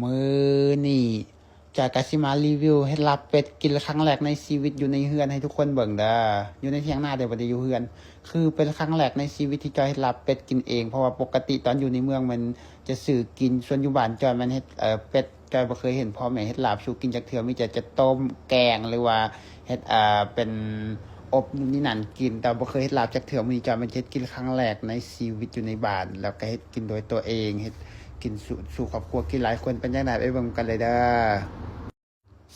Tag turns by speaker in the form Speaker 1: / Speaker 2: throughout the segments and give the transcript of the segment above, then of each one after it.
Speaker 1: มือนี่จากกาซิมารีวิวเฮ็ดลาบเป็ดกินครั้งแรกในชีวิตอยู่ในเฮือนให้ทุกคนเบิ่งเด้ออยู่ในเถียงนาเดี๋ยวบ่ได้อยู่เฮือนคือเป็นครั้งแรกในชีวิตที่จอยเฮ็ดลาบเป็ดกินเองเพราะว่าปกติตอนอยู่ในเมืองมันจะซื้อกินส่วนอยู่บ้านจอยมันเฮ็ดเป็ดจอยบ่เคยเห็นพ่อแม่เฮ็ดลาบสู่กินจักเทื่อมีแต่จะต้มแกงหรือว่าเฮ็ดเป็นอบนู่นนี่นั่นกินแต่บ่เคยเฮ็ดลาบจักเทื่อมื้อนี้จอยมันเฮ็ดกินครั้งแรกในชีวิตอยู่ในบ้านแล้วก็เฮ็ดกินโดยตัวเองเฮ็ด กินสู่ครอบครัวกินหลายคนเป็นยังไงไปเบิ่งกันเลยเด้อ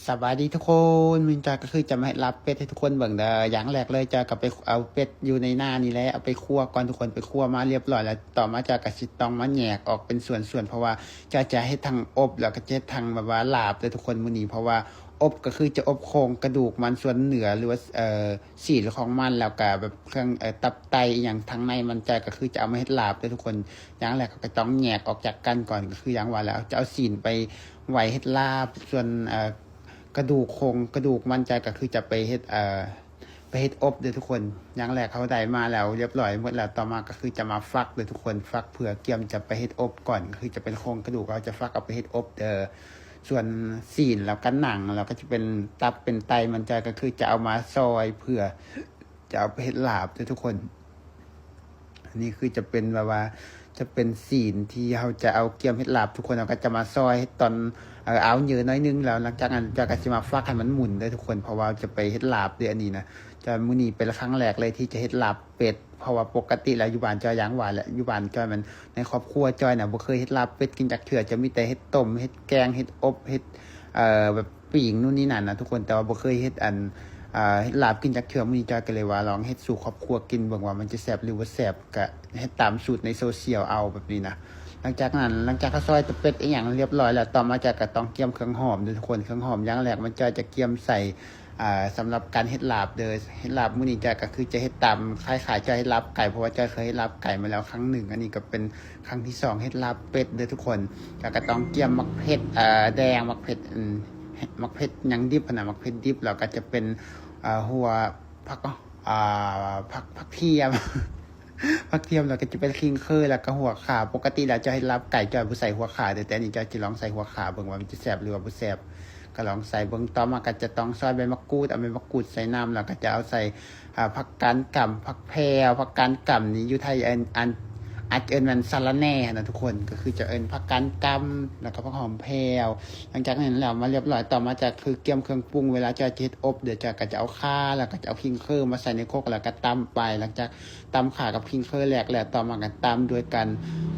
Speaker 1: สบายดีทุกคนมินจอยก็คือจะมารับเป็ดให้ทุกคนเบิ่งเด้ออย่างแรกเลยจอยก็ไปเอาเป็ดอยู่ในหน้านี่แหละเอาไปคั่วก่อนทุกคนไปคั่วมาเรียบร้อยแล้วต่อมาจอยก็สิต้องมาแยกออกเป็นส่วนๆเพราะว่าจอยจะให้ทางอบแล้วก็จะทางแบบว่าลาบเลยทุกคนมื้อนี้เพราะว่าอบก็คือจะอบโครงกระดูกมันส่วนเหนือหรือว่าสีของมันแล้วก็แบบเครื่องตับไตอย่างทางในมันใจก็คือจะเอามาเฮ็ดลาบเลยทุกคนอย่างแรกก็ต้องแยกออกจากกันก่อนก็คืออย่างว่าแล้วจะเอาสีนไปไว้เฮ็ดลาบส่วนกระดูกโครงกระดูกมันใจก็คือจะไปเฮ็ดไปเฮ็ดอบเลยทุกคนอย่างแรกเขาได้มาแล้วเรียบร้อยหมดแล้วต่อมาก็คือจะมาฟักเลยทุกคนฟักเผื่อเกี่ยมจะไปเฮ็ดอบก่อนคือจะเป็นโครงกระดูกเราจะฟักเอาไปเฮ็ดอบเด้อส่วนสีนแล้วก็หนังแล้วก็จะเป็นตับเป็นไตมันจะก็คือจะเอามาซอยเผื่อจะเอาไปเฮ็ดลาบเลยทุกคนอันนี้คือจะเป็นแบบว่าจะเป็นสีนที่เราจะเอาเกี่ยมเฮ็ดลาบทุกคนเราก็จะมาซอยตอนเอาเยอะน้อยนึงแล้วหลังจากนั้นจะก็จะมาฟักให้มันหมุนได้ทุกคนเพราะว่าจะไปเฮ็ดลาบด้วยอันนี้นะจะมื้อนี้เป็นครั้งแรกเลยที่จะเฮ็ดลาบเป็ดเพราะว่าปกติแล้วอยู่บ้านจอยอย่างว่าแหละอยู่บ้านจอยมันในครอบครัวจอยน่ะบ่เคยเฮ็ดลาบเป็ดกินจักเทื่อจะมีแต่เฮ็ดต้มเฮ็ดแกงเฮ็ดอบเฮ็ดแบบปิ้งนู่นนี่นั่นนะทุกคนแต่ว่าบ่เคยเฮ็ดเฮ็ดลาบกินจักเทื่อมื้อนี้จอยก็เลยว่าลองเฮ็ดสู่ครอบครัวกินเบิ่งว่ามันจะแซ่บหรือบ่แซ่บก็เฮ็ดตามสูตรในโซเชียลเอาแบบนี้นะหลังจากนั้นหลังจากเขาซอยตะเป็ดอีหยังเรียบร้อยแล้วต่อมาจากก็ต้องเกี่ยมเครื่องหอมด้วยทุกคนเครื่องหอมอย่างแรกมันจอยจะเกี่ยมใส่สำหรับการเฮ็ดลาบเด้อเฮ็ดลาบมื้อนี้จอยก็คือจะเฮ็ดตามคล้ายๆจอยเฮ็ดลาบไก่เพราะว่าจอยเคยเฮ็ดลาบไก่มาแล้วครั้งหนึ่งอันนี้ก็เป็นครั้งที่2เฮ็ดลาบเป็ดเด้อทุกคนก็ต้องเกี่ยมมักเผ็ดแดงมักเผ็ดมักเผ็ดหยังดิบนะมักเผ็ดดิบแล้วก็จะเป็นหัวผักผักเทียม ผักเทียมแล้วก็จะเป็นคิงเคยแล้วก็หัวขาปกติแล้วจะให้รับไก่จอยผู้ใส่หัวขาแต่อันนี้จอยจะลองใส่หัวขาเบิ่งว่ามันจะแซ่บหรือว่าบ่แซ่บก็ลองใส่เบิ่งต่อมาก็จะต้องซอยใบมะกรูดเอาใบมะกรูดใส่น้ำแล้วก็จะเอาใส่ผักกาดก่ำผักแพรวผักกาดก่ำนี่อยู่ไทยอันอาจจะเอิ้นมันสะระแหน่นะทุกคนก็คือจะเอิ้นผักกาดก่ำแล้วก็ผักหอมแพรวหลังจากนั้นแล้วมาเรียบร้อยต่อมาจะคือเกี่ยมเครื่องปรุงเวลาจะเฮ็ดอบเดี๋ยวจะก็จะเอาข่าแล้วก็จะเอาคิงเคอร์มาใส่ในโคกแล้วก็ตำไปหลังจากตำข่ากับคิงเคอร์แหลกแล้วต่อมากันตำด้วยกัน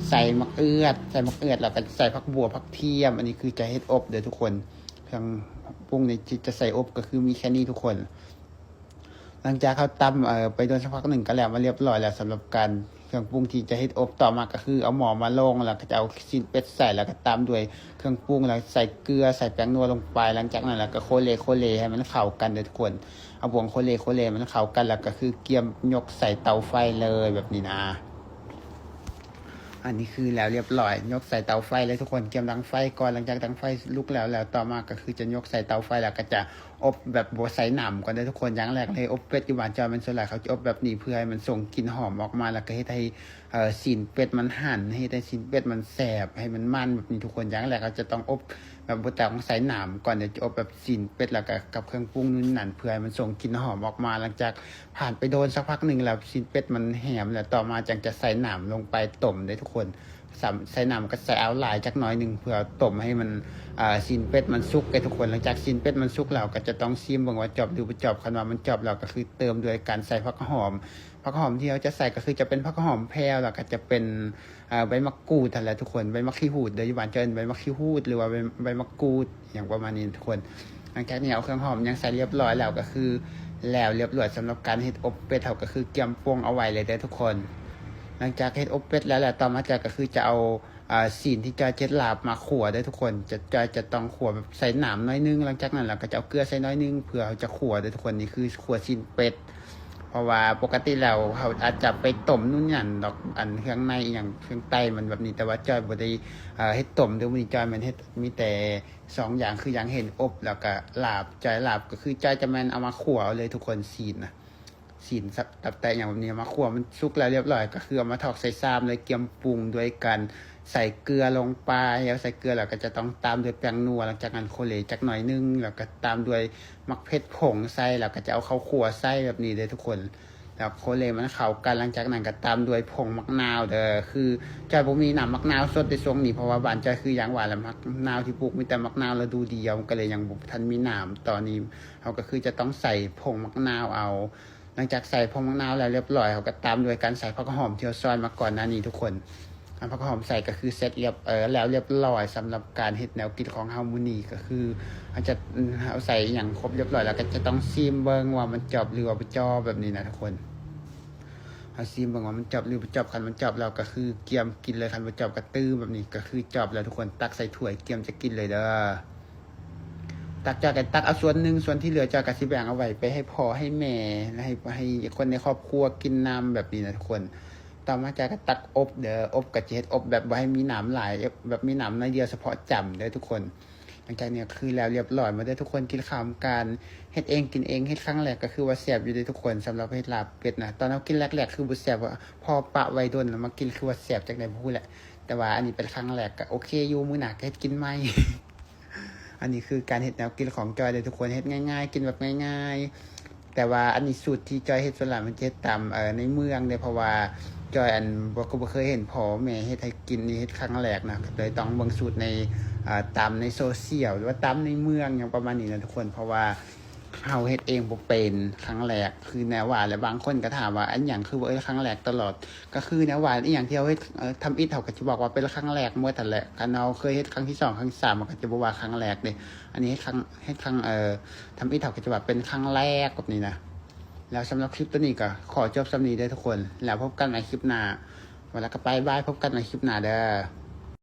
Speaker 1: ใส่มะเอือดแล้วก็ใส่ผักบัวผักเทียมอันนี้คือจะเฮ็ดอบเดี๋ยวทุกคนเครื่องปรุงในจะใส่อบก็คือมีแค่นี้ทุกคนหลังจากเขาตำไปโดนสักพักหนึ่งก็แล้วมาเรียบร้อยแล้วสำหรับการเครื่องปรุงที่จะเฮ็ดอบต่อมาก็คือเอาหม้อมาลงแล้วก็จะเอาซีนเป็ดใส่แล้วก็ตามด้วยเครื่องปรุงแล้วใส่เกลือใส่แป้งนัวลงไปหลังจากนั้นแล้วก็โคเลให้มันเข้ากันเลยทุกคนเอาบ่วงโคเลมันเข้ากันแล้วก็คือเกียมยกใส่เตาไฟเลยแบบนี้นะอันนี้คือแล้วเรียบร้อยยกใส่เตาไฟเลยทุกคนเกียมดังไฟก่อนหลังจากดังไฟลุกแล้วต่อมาก็คือจะยกใส่เตาไฟแล้วก็จะอบแบบบ่ใส่หนำก่อนเลยทุกคนอย่างแรกเลยอบเป็ดอยู่บ้านจอยมันส่วนใหญ่เขาจะอบแบบนี้เพื่อให้มันส่งกลิ่นหอมออกมาแล้วก็ให้ซีนเป็ดมันหั่นให้ได้ซีนเป็ดมันแสบให้มันมันแบบนี้ทุกคนอย่างแรกเขาจะต้องอบแบบบ่ต้องใส่หนำก่อนเดี๋ยวจะอบแบบซีนเป็ดแล้วก็กับเครื่องปรุงนู่นนั่นเพื่อให้มันส่งกลิ่นหอมออกมาหลังจากผ่านไปโดนสักพักหนึ่งแล้วซีนเป็ดมันแหมแล้วต่อมาจังจะใส่หนำลงไปต้มได้ทุกคนใส่น้ำก็ใส่เอาหลายจักหน่อยหนึ่งเพื่อต้มให้มันซีนเป็ดมันสุกกันทุกคนหลังจากซีนเป็ดมันสุกแล้วก็จะต้องชิมเบิ่งว่าจบหรือบ่จบคันว่ามันจบแล้วก็คือเติมด้วยการใส่ผักหอมที่เราจะใส่ก็คือจะเป็นผักหอมแพรวแล้วก็จะเป็นใบมะกรูดนั่นแหละทุกคนใบมะขี้หูดเดี๋ยวอยู่บ้านจะเอิ้นใบมะขี้หูดหรือว่าใบมะกรูดอย่างประมาณนี้ทุกคนหลังจากนี้เอาเครื่องหอมยังใส่เรียบร้อยแล้วก็คือแล้วเรียบร้อยสำหรับการเฮ็ดอบเป็ดเฮาก็คือเตรียมปรุงเอาไว้เลยเด้อทุกคนหลังจากเฮ็ดอบเป็ดแล้วแหละต่อมาจากก็คือจะเอาซีนที่จอยเจ็ดลาบมาขั่วได้ทุกคนจะต้องขั่วแบบใส่หนามน้อยนึงหลังจากนั้นเราก็จะเอาเกลือใส่น้อยนึงเพื่อจะขั่วได้ทุกคนนี่คือขั่วซีนเป็ดเพราะว่าปกติแล้วเขาอาจจะไปต้มนู่นนั่นดอกอันเครื่องในอย่างเครื่องไตมันแบบนี้แต่ว่าจอยบ่ได้เฮ็ดต้มเดี๋ยวนี้จอยมันเฮ็ดมีแต่2อย่างคืออย่างเห็นอบแล้วก็ลาบจอยลาบก็คือจอยจะแม่นเอามาขั่วเอาเลยทุกคนซีนนะซีนตับไตอย่างแบบนี้มาขั่วมันสุกแล้วเรียบร้อยก็คือเอามาทอกใส่ซ้ำเลยเกียมปรุงด้วยกัน ใส่เกลือลงไปแล้วใส่เกลือแล้วก็จะต้องตามด้วยแป้งนัวหลังจากนั้นโคเลจักหน่อยนึงแล้วก็ตามด้วยมักเผ็ดผงใส่แล้วก็จะเอาข้าวคั่วใส่แบบนี้เลยทุกคนแล้วโคเลมันเข้ากันหลังจากนั้นก็ตามด้วยผงมะนาวเด้อคือจอยบ่มีน้ำมะนาวสดในช่วงนี้เพราะว่าบ้านจอยคืออย่างว่าแล้วมะนาวที่ปลูกมีแต่มะนาวฤดูเดียวก็เลยยังบ่ทันมีน้ำตอนนี้เขาก็คือจะต้องใส่ผงมะนาวเอา หลังจากใส่ผงมะนาวแล้วเรียบร้อยเขาก็ตามด้วยการใส่ผักหอมที่เราซอยมาก่อนหน้านี้ทุกคนเอาผักหอมใส่ก็คือเสร็จเรียบแล้วเรียบร้อยสำหรับการเฮ็ดแนวกินของเฮามื้อนี้ก็คืออาจจะเอาใส่อย่างครบเรียบร้อยแล้วก็จะต้องซีมเบิ่งว่ามันจบหรือว่าบ่จบแบบนี้นะทุกคนเอาซีมเบิ่งว่ามันจบหรือบ่จบคันมันจบแล้วก็คือเกียมกินเลยคันบ่จบก็ตื้อแบบนี้ก็คือจบแล้วทุกคนตักใส่ถ้วยเกียมจะกินเลยเด้อ ตักจากกันตักเอาส่วนหนึ่งส่วนที่เหลือจากกสิแบ่งเอาไว้ไปให้พ่อให้แม่ให้คนในครอบครัวกินน้ำแบบนี้นะทุกคนต่อมาจากก็ตักอบเด้ออบกระเจี๊ยบอบแบบว่าให้มีน้ำหลายแบบมีน้ำน้อยเดียวเฉพาะจำเด้อทุกคนหลังจากนี้คือแล้วเรียบร้อยมาได้ทุกคนกินข้าวกันเฮ็ดเองกินเองเฮ็ดครั้งแรกก็คือว่าแซ่บอยู่เด้อทุกคนสำหรับเฮ็ดลาบเป็ดนะตอนเรากินแรกๆคือบ่แซ่บว่าพอปะไว้โดนแล้วมากินคือว่าแซ่บจังได๋บ่ฮู้แหละแต่ว่าอันนี้เป็นครั้งแรกก็โอเคอยู่มื้อหน้าก็เฮ็ดกินใหม่ อันนี้คือการเฮ็ดแนวกินของจอยเลยทุกคนเฮ็ดง่ายๆกินแบบง่ายๆแต่ว่าอันนี้สูตรที่จอยเฮ็ดส่วนหลายมันจะเฮ็ดตามในเมืองเด้เพราะว่าจอยบ่เคยเห็นพ่อแม่เฮ็ดให้กินนี่เฮ็ดครั้งแรกนะเลยต้องเบิ่งสูตรในตามในโซเชียลหรือว่าตามในเมืองอย่างประมาณนี้นะทุกคนเพราะว่าเฮาเฮ็ดเองบ่เป็นครั้งแรกคือแนวว่าแล้วบางคนก็ถามว่าอันหยังคือบ่ครั้งแรกตลอดก็คือแนวว่าอีหยังที่เฮาเฮ็ดทำอิฐเฮาก็สิบอกว่าเป็นครั้งแรกหมดนั่นแหละคันเฮาเคยเฮ็ดครั้งที่2ครั้งที่3มันก็จะบ่ว่าครั้งแรกเด้อันนี้เฮ็ดครั้งทำอิฐเฮาก็จะว่าเป็นครั้งแรกแบบนี้นะแล้วสำหรับคลิปตัวนี้ก็ขอจบสำนี้เด้อทุกคนแล้วพบกันในคลิปหน้าเวลาก็ไปบายพบกันในคลิปหน้าเด้อ